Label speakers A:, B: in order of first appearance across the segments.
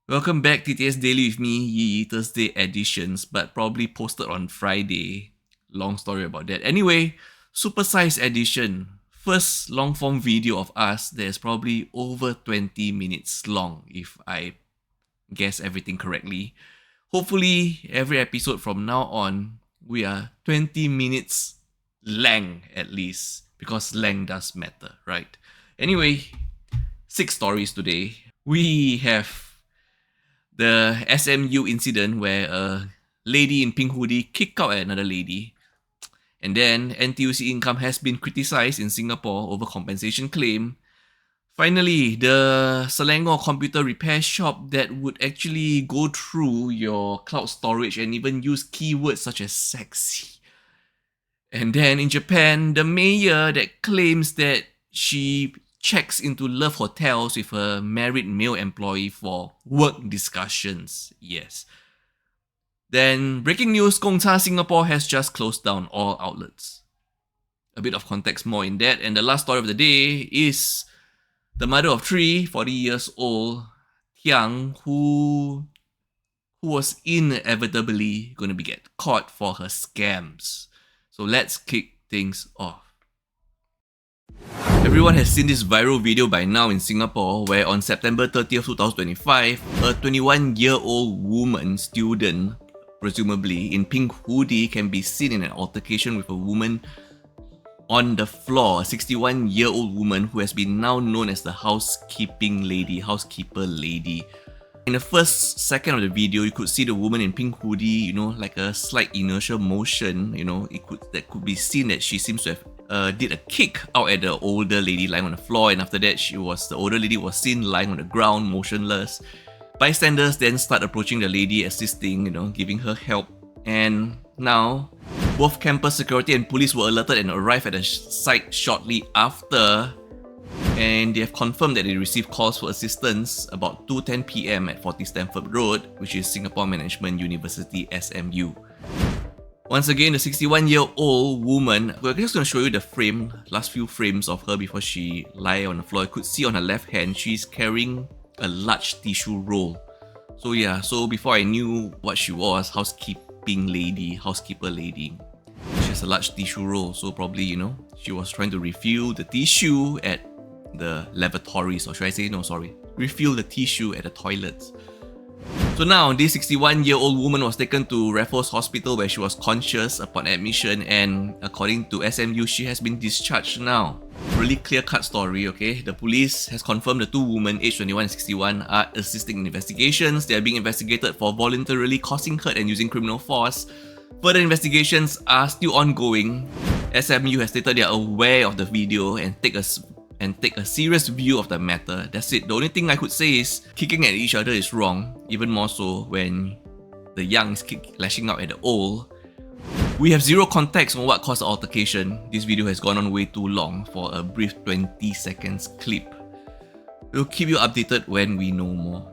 A: Welcome back, TTS Daily with me, Yi, Thursday editions, but probably posted on Friday. Long story about that. Anyway, supersize edition. First long form video of us that is probably over 20 minutes long, if I guess everything correctly. Hopefully, every episode from now on, we are 20 minutes lang at least, because lang does matter, right? Anyway, 6 stories today. We have the SMU incident where a lady in pink hoodie kicked out at another lady. And then NTUC income has been criticized in Singapore over compensation claim. Finally, the Selangor computer repair shop that would actually go through your cloud storage and even use keywords such as sexy. And then in Japan, the mayor that claims that she checks into love hotels with a married male employee for work discussions. Yes. Then, breaking news, Gong Singapore has just closed down all outlets. A bit of context more in that. And the last story of the day is the mother of 3, 40 years old, Tiang, who was inevitably going to get caught for her scams. So let's kick things off. Everyone has seen this viral video by now in Singapore where on September 30th, 2025, a 21-year-old woman student, presumably in pink hoodie, can be seen in an altercation with a woman on the floor, a 61-year-old woman who has been now known as the housekeeper lady. In the first second of the video, you could see the woman in pink hoodie, like a slight inertial motion, that could be seen that she seems to have did a kick out at the older lady lying on the floor, and after that the older lady was seen lying on the ground motionless. Bystanders then start approaching the lady, assisting, giving her help, and now both campus security and police were alerted and arrived at the site shortly after, and they have confirmed that they received calls for assistance about 2:10 PM at 40 Stamford Road, which is Singapore Management University, SMU. Once again, the 61-year-old woman, we're just going to show you the last few frames of her before she lie on the floor. You could see on her left hand, she's carrying a large tissue roll. So before I knew what she was, housekeeper lady, she has a large tissue roll. So probably, she was trying to refill the tissue at the lavatories, or should I say, refill the tissue at the toilets. So now, this 61-year-old woman was taken to Raffles Hospital where she was conscious upon admission, and according to SMU, she has been discharged now. Really clear-cut story, okay? The police has confirmed the two women, aged 21 and 61, are assisting in investigations. They are being investigated for voluntarily causing hurt and using criminal force. Further investigations are still ongoing. SMU has stated they are aware of the video and take a serious view of the matter. That's it. The only thing I could say is kicking at each other is wrong, even more so when the young is lashing out at the old. We have zero context on what caused the altercation. This video has gone on way too long for a brief 20 seconds clip. We'll keep you updated when we know more.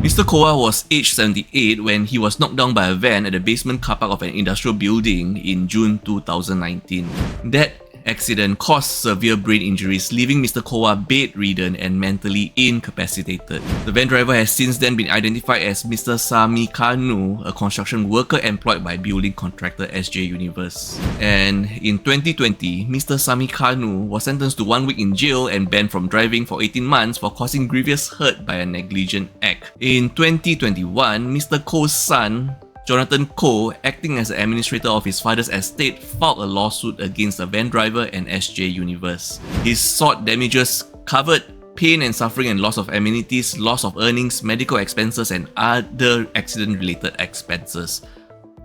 A: Mr. Kowa was aged 78 when he was knocked down by a van at the basement car park of an industrial building in June 2019. That accident caused severe brain injuries, leaving Mr. Kowa bedridden and mentally incapacitated. The van driver has since then been identified as Mr. Sami Kanu, a construction worker employed by building contractor SJ Universe. And in 2020, Mr. Sami Kanu was sentenced to 1 week in jail and banned from driving for 18 months for causing grievous hurt by a negligent act. In 2021, Mr. Ko's son, Jonathan Koh, acting as the administrator of his father's estate, filed a lawsuit against the van driver and SJ Universe. He sought damages covered pain and suffering and loss of amenities, loss of earnings, medical expenses, and other accident-related expenses.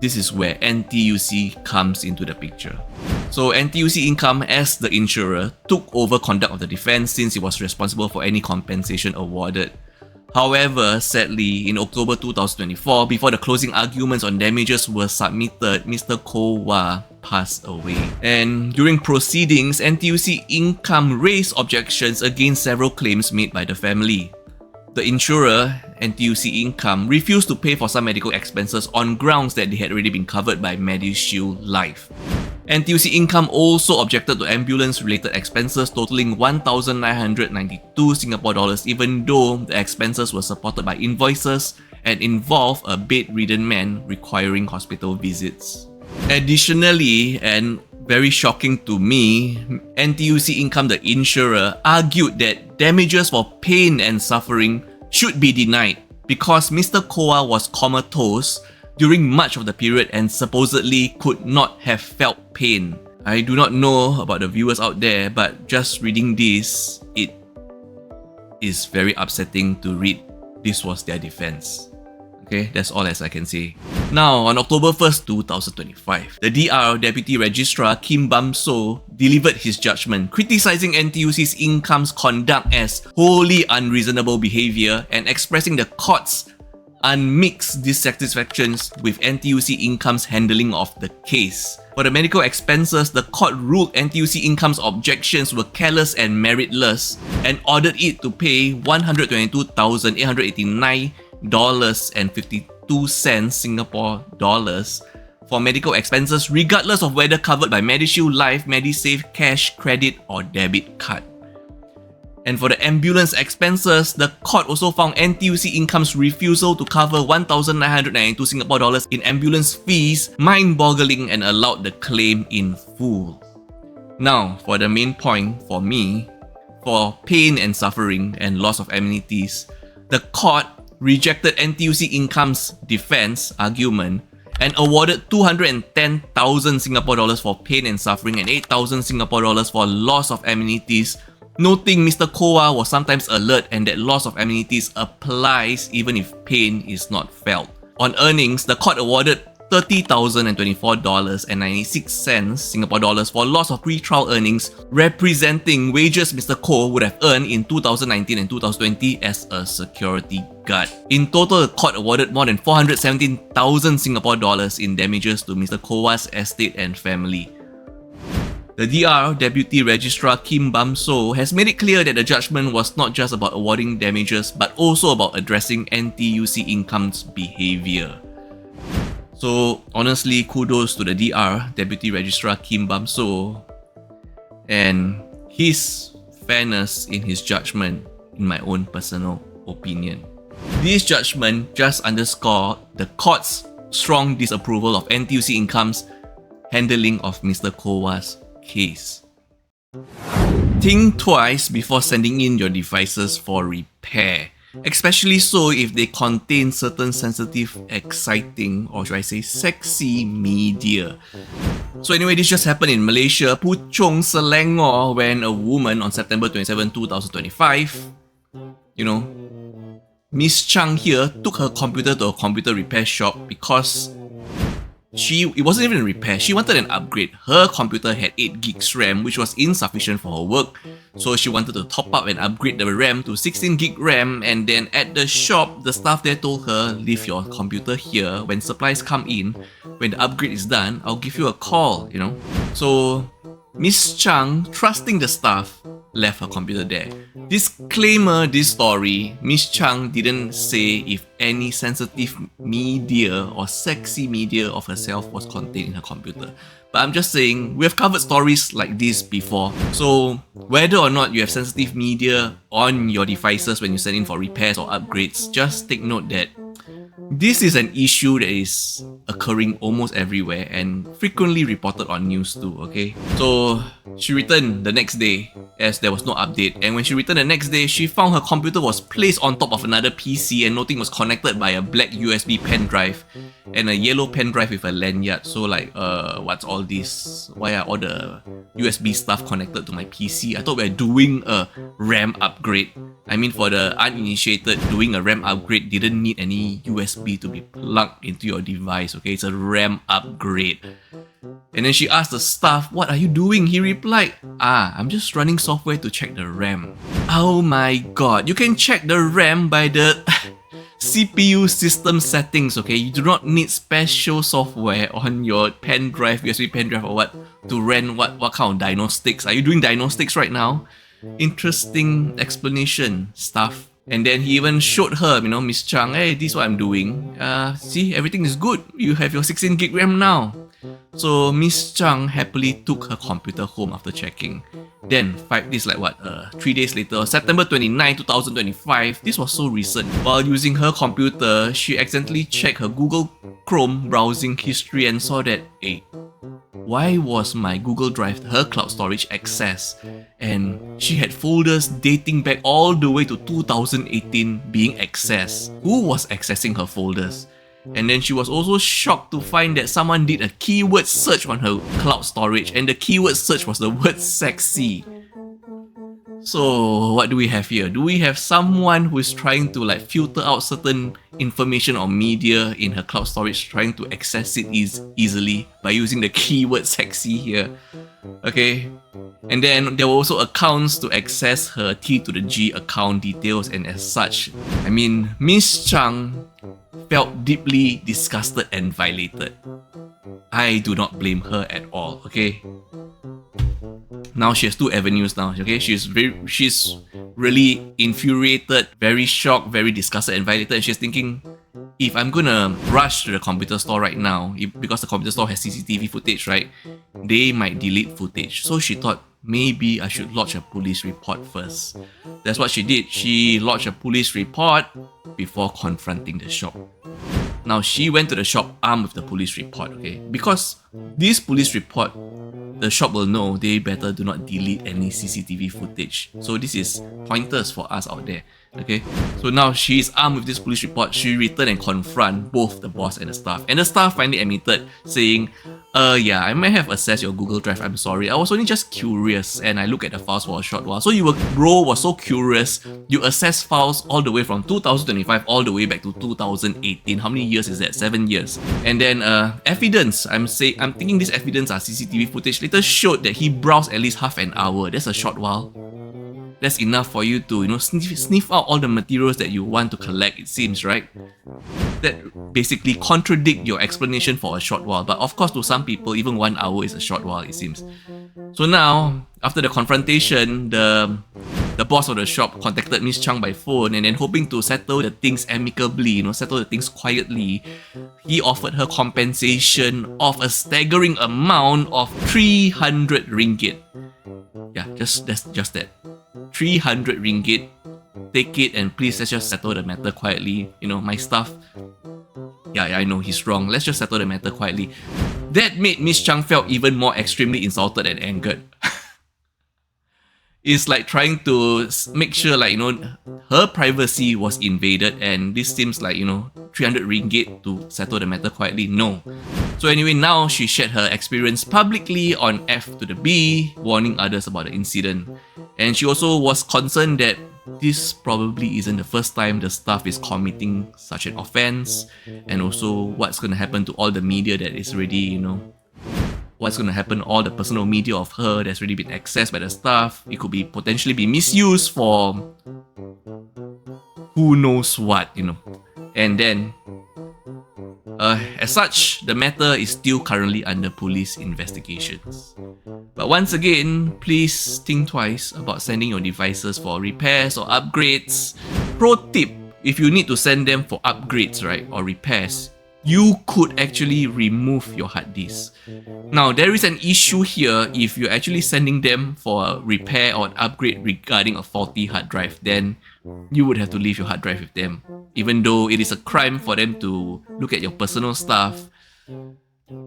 A: This is where NTUC comes into the picture. So NTUC Income, as the insurer, took over conduct of the defense since it was responsible for any compensation awarded. However, sadly, in October 2024, before the closing arguments on damages were submitted, Mr. Kowa passed away. And during proceedings, NTUC Income raised objections against several claims made by the family. The insurer, NTUC Income, refused to pay for some medical expenses on grounds that they had already been covered by MediShield Life. NTUC Income also objected to ambulance-related expenses totaling 1,992 Singapore dollars, even though the expenses were supported by invoices and involved a bedridden man requiring hospital visits. Additionally, and very shocking to me, NTUC Income, the insurer, argued that damages for pain and suffering should be denied because Mr. Kowa was comatose during much of the period and supposedly could not have felt pain. I do not know about the viewers out there, but just reading this, it is very upsetting to read. This was their defense. Okay, that's all as I can say. Now, on October 1st, 2025, the DR Deputy Registrar Kim Bam So delivered his judgment, criticizing NTUC's Income's conduct as wholly unreasonable behaviour and expressing the court's unmixed dissatisfactions with NTUC Income's handling of the case. For the medical expenses, the court ruled NTUC Income's objections were careless and meritless and ordered it to pay $122,889.52 Singapore dollars for medical expenses, regardless of whether covered by MediShield Life, MediSave, cash, credit, or debit card. And for the ambulance expenses, the court also found NTUC Income's refusal to cover 1,992 Singapore dollars in ambulance fees mind-boggling and allowed the claim in full. Now, for the main point for me, for pain and suffering and loss of amenities, the court rejected NTUC Income's defense argument and awarded 210,000 Singapore dollars for pain and suffering and 8,000 Singapore dollars for loss of amenities, noting Mr. Kowa was sometimes alert and that loss of amenities applies even if pain is not felt. On earnings, the court awarded $30,024.96 Singapore dollars for loss of pre-trial earnings, representing wages Mr. Koh would have earned in 2019 and 2020 as a security guard. In total, the court awarded more than 417,000 Singapore dollars in damages to Mr. Kowa's estate and family. The DR Deputy Registrar Kim Bam So has made it clear that the judgment was not just about awarding damages but also about addressing NTUC Income's behaviour. So honestly, kudos to the DR Deputy Registrar Kim Bam So and his fairness in his judgment, in my own personal opinion. This judgment just underscored the court's strong disapproval of NTUC Income's handling of Mr. Kowa's case. Think twice before sending in your devices for repair, especially so if they contain certain sensitive, exciting, or should I say sexy media. So anyway, this just happened in Malaysia, Puchong, Selangor, when a woman on September 27, 2025, Miss Chang here took her computer to a computer repair shop because it wasn't even a repair, she wanted an upgrade. Her computer had 8 gigs RAM, which was insufficient for her work, so she wanted to top up and upgrade the RAM to 16 gig RAM, and then at the shop, the staff there told her, leave your computer here, when supplies come in, when the upgrade is done, I'll give you a call, So Miss Chang, trusting the staff, left her computer there. Disclaimer, this story, Miss Chang didn't say if any sensitive media or sexy media of herself was contained in her computer. But I'm just saying, we have covered stories like this before. So whether or not you have sensitive media on your devices when you send in for repairs or upgrades, just take note that this is an issue that is occurring almost everywhere and frequently reported on news too, okay? So she returned the next day as there was no update, and when she returned the next day, she found her computer was placed on top of another PC and nothing was connected by a black USB pen drive and a yellow pen drive with a lanyard. So like, what's all this? Why are all the USB stuff connected to my PC? I thought we were doing a RAM upgrade. I mean, for the uninitiated, doing a RAM upgrade didn't need any USB to be plugged into your device, okay? It's a RAM upgrade. And then she asked the staff, what are you doing? He replied, I'm just running software to check the RAM. Oh my god, you can check the RAM by the CPU system settings, okay? You do not need special software on your pen drive, USB pen drive or what, to run what kind of diagnostics. Are you doing diagnostics right now? Interesting explanation, staff. And then he even showed her, Miss Chang, hey, this is what I'm doing. See, everything is good. You have your 16 gig RAM now. So Miss Chang happily took her computer home after checking. Then, 3 days later, September 29, 2025, this was so recent. While using her computer, she accidentally checked her Google Chrome browsing history and saw that, hey, why was my Google Drive, her cloud storage, accessed? And she had folders dating back all the way to 2018 being accessed. Who was accessing her folders? And then she was also shocked to find that someone did a keyword search on her cloud storage, and the keyword search was the word sexy. So what do we have here? Do we have someone who is trying to filter out certain information or media in her cloud storage, trying to access it easily by using the keyword sexy here? Okay. And then there were also accounts to access her T to the G account details, and as such, Miss Chang felt deeply disgusted and violated. I do not blame her at all, okay? Now she has two avenues now, okay? She's really infuriated, very shocked, very disgusted and violated, and she's thinking, if I'm gonna rush to the computer store right now, because the computer store has CCTV footage, right? They might delete footage. So she thought, maybe I should lodge a police report first. That's what she did. She lodged a police report before confronting the shop. Now, she went to the shop armed with the police report, okay? Because this police report, the shop will know they better do not delete any CCTV footage. So this is pointers for us out there, okay? So now she's armed with this police report. She returned and confront both the boss and the staff. And the staff finally admitted, saying, yeah, I may have accessed your Google Drive. I'm sorry. I was only just curious and I looked at the files for a short while. So bro was so curious. You accessed files all the way from 2025 all the way back to 2018. How many years is that? 7 years. And then evidence. I'm thinking this evidence are CCTV footage. Later showed that he browsed at least half an hour. That's a short while. That's enough for you to, sniff out all the materials that you want to collect, it seems, right? That basically contradict your explanation for a short while. But of course, to some people, even 1 hour is a short while, it seems. So now, after the confrontation, the boss of the shop contacted Miss Chang by phone, and then hoping to settle the things amicably, settle the things quietly, he offered her compensation of a staggering amount of 300 ringgit. Yeah, just that. 300 ringgit. Take it and please, let's just settle the matter quietly. My stuff. Yeah, I know he's wrong. Let's just settle the matter quietly. That made Miss Chang felt even more extremely insulted and angered. It's like trying to make sure, her privacy was invaded, and this seems like, 300 ringgit to settle the matter quietly. No. So anyway, now she shared her experience publicly on F to the B, warning others about the incident. And she also was concerned that this probably isn't the first time the staff is committing such an offense, and also what's going to happen to all the media that is already, what's going to happen to all the personal media of her that's already been accessed by the staff. It could be potentially be misused for who knows what, And then, as such, the matter is still currently under police investigations. But once again, please think twice about sending your devices for repairs or upgrades. Pro tip, if you need to send them for upgrades, right, or repairs, you could actually remove your hard disk. Now, there is an issue here. If you're actually sending them for a repair or an upgrade regarding a faulty hard drive, then you would have to leave your hard drive with them. Even though it is a crime for them to look at your personal stuff,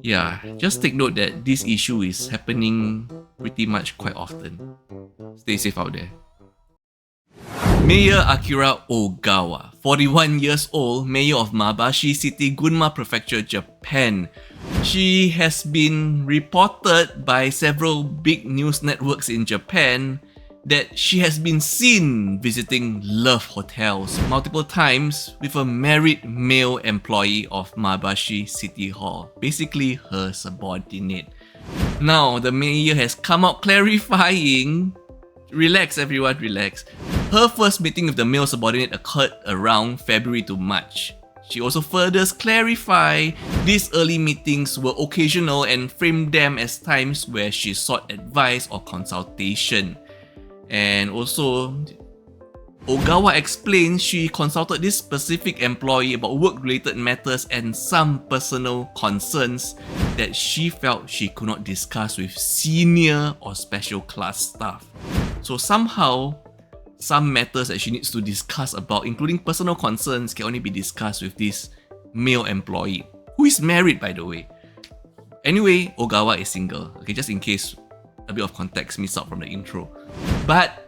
A: yeah, just take note that this issue is happening pretty much quite often. Stay safe out there. Mayor Akira Ogawa, 41 years old, mayor of Mabashi City, Gunma Prefecture, Japan. She has been reported by several big news networks in Japan that she has been seen visiting love hotels multiple times with a married male employee of Mabashi City Hall, basically her subordinate. Now, the mayor has come out clarifying. Relax everyone, relax. Her first meeting with the male subordinate occurred around February to March. She also further clarified these early meetings were occasional and framed them as times where she sought advice or consultation. And also, Ogawa explained she consulted this specific employee about work-related matters and some personal concerns that she felt she could not discuss with senior or special class staff. So somehow, some matters that she needs to discuss about, including personal concerns, can only be discussed with this male employee, who is married, by the way. Anyway, Ogawa is single, okay, just in case a bit of context missed out from the intro. But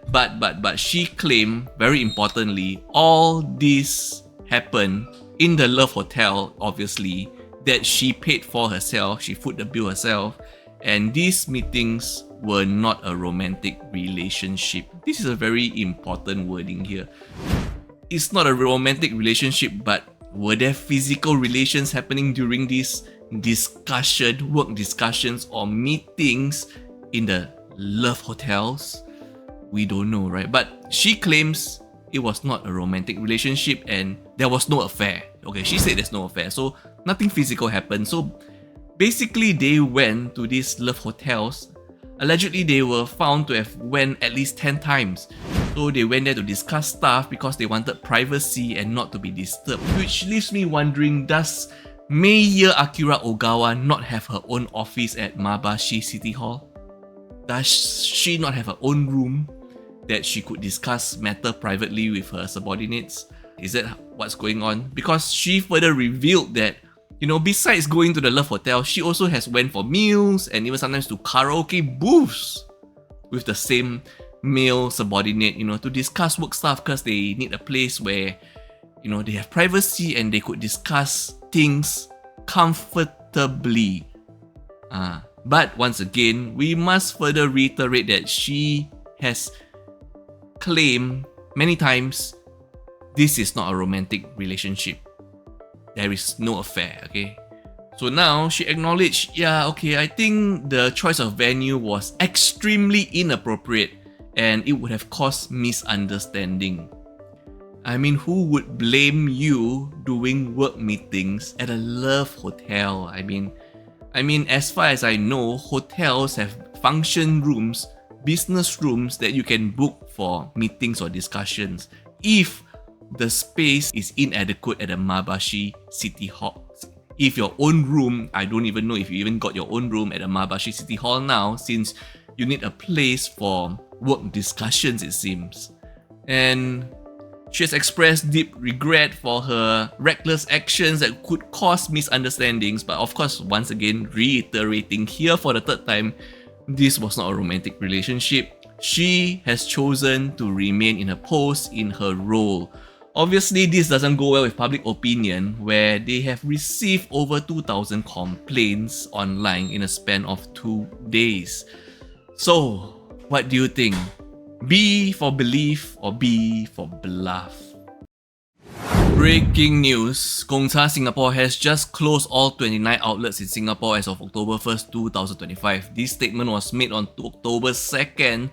A: she claimed, very importantly, all this happened in the Love Hotel, obviously, that she paid for herself, she foot the bill herself, and these meetings were not a romantic relationship. This is a very important wording here. It's not a romantic relationship, but were there physical relations happening during these work discussions or meetings in the Love Hotels? We don't know, right? But she claims it was not a romantic relationship and there was no affair. Okay, she said there's no affair, so nothing physical happened. So basically, they went to these Love Hotels. Allegedly, they were found to have went at least 10 times. So they went there to discuss stuff because they wanted privacy and not to be disturbed. Which leaves me wondering, does Mayor Akira Ogawa not have her own office at Mabashi City Hall? Does she not have her own room that she could discuss matter privately with her subordinates? Is that what's going on? Because she further revealed that, you know, besides going to the Love Hotel, she also has went for meals and even sometimes to karaoke booths with the same male subordinate, you know, to discuss work stuff because they need a place where, you know, they have privacy and they could discuss things comfortably. But once again, we must further reiterate that she has claimed many times this is not a romantic relationship. There is no affair, okay? So now she acknowledged, yeah, okay, I think the choice of venue was extremely inappropriate and it would have caused misunderstanding. I mean, who would blame you doing work meetings at a Love Hotel? I mean, as far as I know, hotels have function rooms, business rooms that you can book for meetings or discussions if the space is inadequate at the Mabashi City Hall. If your own room, I don't even know if you even got your own room at the Mabashi City Hall now, since you need a place for work discussions, it seems. And she has expressed deep regret for her reckless actions that could cause misunderstandings, but of course, once again, reiterating here for the third time, this was not a romantic relationship. She has chosen to remain in her post in her role. Obviously, this doesn't go well with public opinion, where they have received over 2,000 complaints online in a span of 2 days. So, what do you think? B for belief or B for bluff? Breaking news, Gongcha Singapore has just closed all 29 outlets in Singapore as of October 1st, 2025. This statement was made on October 2nd,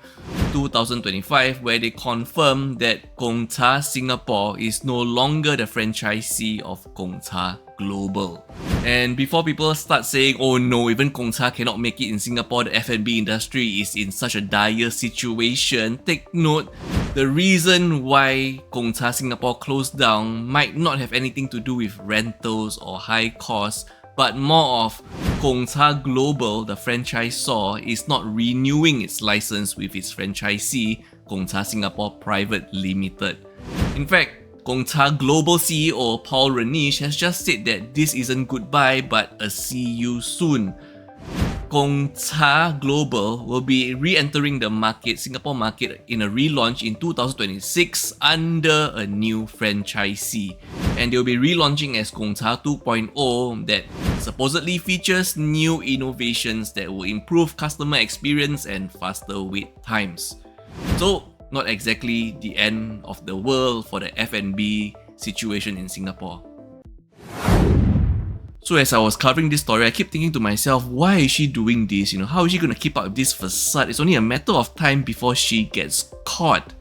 A: 2025, where they confirmed that Gongcha Singapore is no longer the franchisee of Gongcha Global. And before people start saying, oh no, even Gongcha cannot make it in Singapore, the F&B industry is in such a dire situation, take note, the reason why Gongcha Singapore closed down might not have anything to do with rentals or high costs, but more of Gongcha Global, the franchisor, is not renewing its license with its franchisee, Gongcha Singapore Private Limited. In fact, Gongcha Global CEO Paul Renish has just said that this isn't goodbye but a see you soon. Gongcha Global will be re-entering the market, Singapore market, in a relaunch in 2026 under a new franchisee. And they'll be relaunching as Gongcha 2.0 that supposedly features new innovations that will improve customer experience and faster wait times. So, not exactly the end of the world for the F&B situation in Singapore. So as I was covering this story, I keep thinking to myself, why is she doing this? You know, how is she going to keep up with this facade? It's only a matter of time before she gets caught.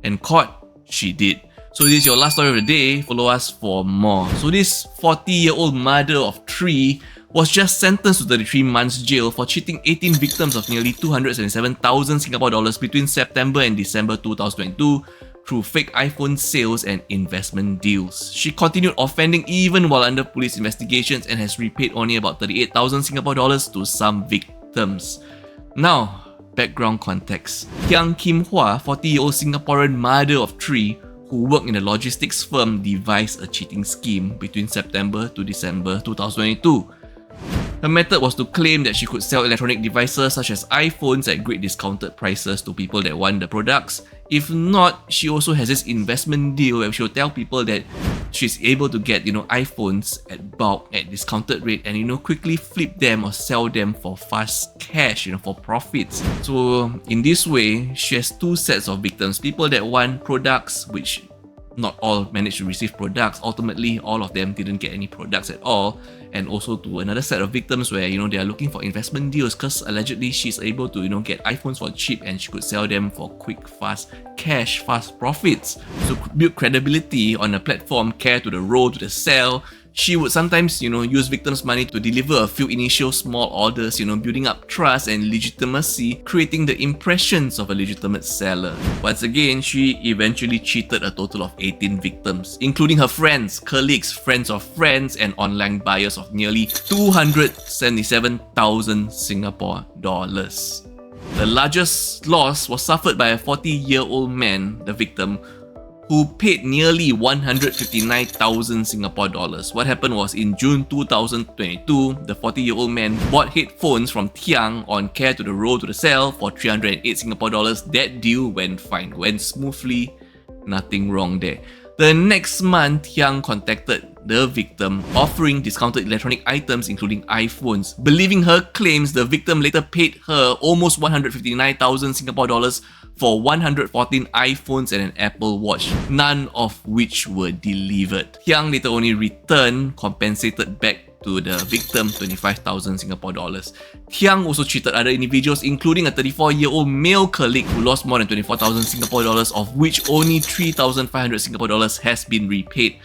A: And caught she did. So this is your last story of the day. Follow us for more. So this 40-year-old mother of 3 was just sentenced to 33 months jail for cheating 18 victims of nearly 277,000 Singapore dollars between September and December 2022 through fake iPhone sales and investment deals. She continued offending even while under police investigations and has repaid only about 38,000 Singapore dollars to some victims. Now, background context. Tiang Kim Hua, 40-year-old Singaporean mother of 3, who worked in a logistics firm, devised a cheating scheme between September to December 2022. Her method was to claim that she could sell electronic devices such as iPhones at great discounted prices to people that want the products. If not, she also has this investment deal where she'll tell people that she's able to get, iPhones at bulk at discounted rate and, quickly flip them or sell them for fast cash, for profits. So in this way, she has two sets of victims. People that want products, which not all managed to receive products. Ultimately, all of them didn't get any products at all. And also to another set of victims where, they are looking for investment deals because allegedly she's able to, get iPhones for cheap and she could sell them for quick, fast cash, fast profits. So build credibility on a platform, care to the roll, to the sell. She would sometimes, use victims' money to deliver a few initial small orders, building up trust and legitimacy, creating the impressions of a legitimate seller. Once again, she eventually cheated a total of 18 victims, including her friends, colleagues, friends of friends, and online buyers of nearly 277,000 Singapore dollars. The largest loss was suffered by a 40-year-old man, the victim, who paid nearly 159,000 Singapore dollars. What happened was in June 2022, the 40-year-old man bought headphones from Tiang on care to the roll to the sell for 308 Singapore dollars. That deal went fine, went smoothly, nothing wrong there. The next month, Tiang contacted the victim, offering discounted electronic items including iPhones. Believing her claims, the victim later paid her almost 159,000 Singapore dollars for 114 iPhones and an Apple Watch, none of which were delivered. Tiang later only returned, compensated back to the victim 25,000 Singapore dollars. Tiang also cheated other individuals, including a 34-year-old male colleague who lost more than 24,000 Singapore dollars, of which only 3,500 Singapore dollars has been repaid.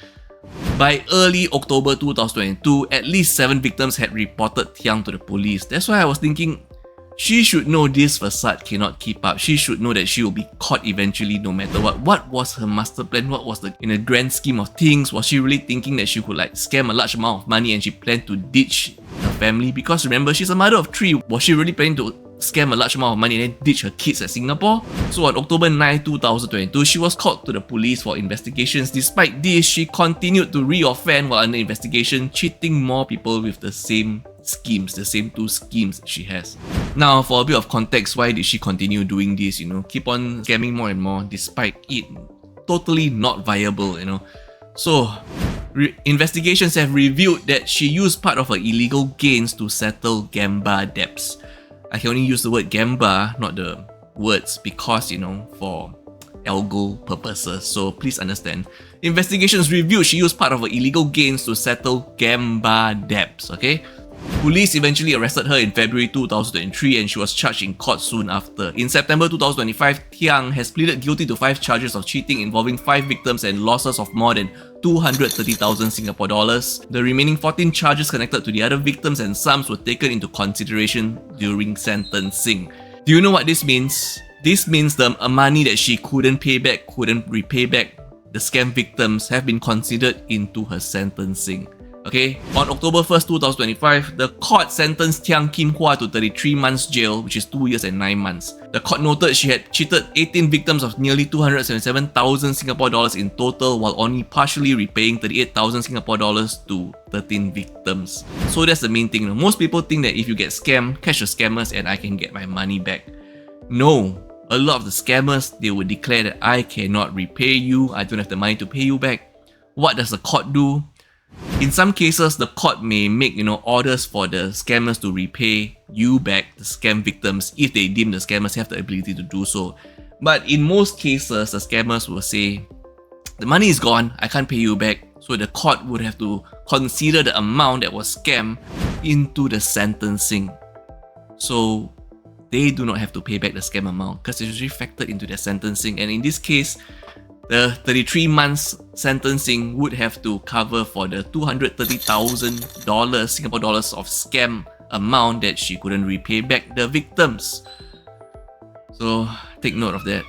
A: By early October 2022, at least 7 victims had reported Tiang to the police. That's why I was thinking, she should know this facade cannot keep up. She should know that she will be caught eventually no matter what. What was her master plan? What was in the grand scheme of things? Was she really thinking that she could scam a large amount of money and she planned to ditch her family? Because remember, she's a mother of 3. Was she really planning to scam a large amount of money and then ditch her kids at Singapore? So on October 9, 2022, she was called to the police for investigations. Despite this, she continued to re-offend while under investigation, cheating more people with the same schemes, the same 2 schemes she has. Now, for a bit of context, why did she continue doing this, keep on scamming more and more despite it totally not viable, So, investigations have revealed that she used part of her illegal gains to settle gamba debts. I can only use the word gamba, not the words, because, for algo purposes, so please understand. Investigations revealed she used part of her illegal gains to settle gamba debts, okay? Police eventually arrested her in February 2003 and she was charged in court soon after. In September 2025, Tiang has pleaded guilty to 5 charges of cheating involving 5 victims and losses of more than 230,000 Singapore dollars. The remaining 14 charges connected to the other victims and sums were taken into consideration during sentencing. Do you know what this means? This means the money that she couldn't pay back, couldn't repay back the scam victims have been considered into her sentencing. Okay, on October 1st, 2025, the court sentenced Tiang Kim Hua to 33 months jail, which is 2 years and 9 months. The court noted she had cheated 18 victims of nearly 277,000 Singapore dollars in total, while only partially repaying 38,000 Singapore dollars to 13 victims. So that's the main thing. Most people think that if you get scammed, catch the scammers and I can get my money back. No. A lot of the scammers, they would declare that I cannot repay you, I don't have the money to pay you back. What does the court do? In some cases, the court may make orders for the scammers to repay you back, the scam victims, if they deem the scammers have the ability to do so. But in most cases, the scammers will say, the money is gone, I can't pay you back. So the court would have to consider the amount that was scammed into the sentencing. So they do not have to pay back the scam amount because it's usually factored into their sentencing. And in this case, The 33 months sentencing would have to cover for the $230,000 Singapore dollars of scam amount that she couldn't repay back the victims. So take note of that.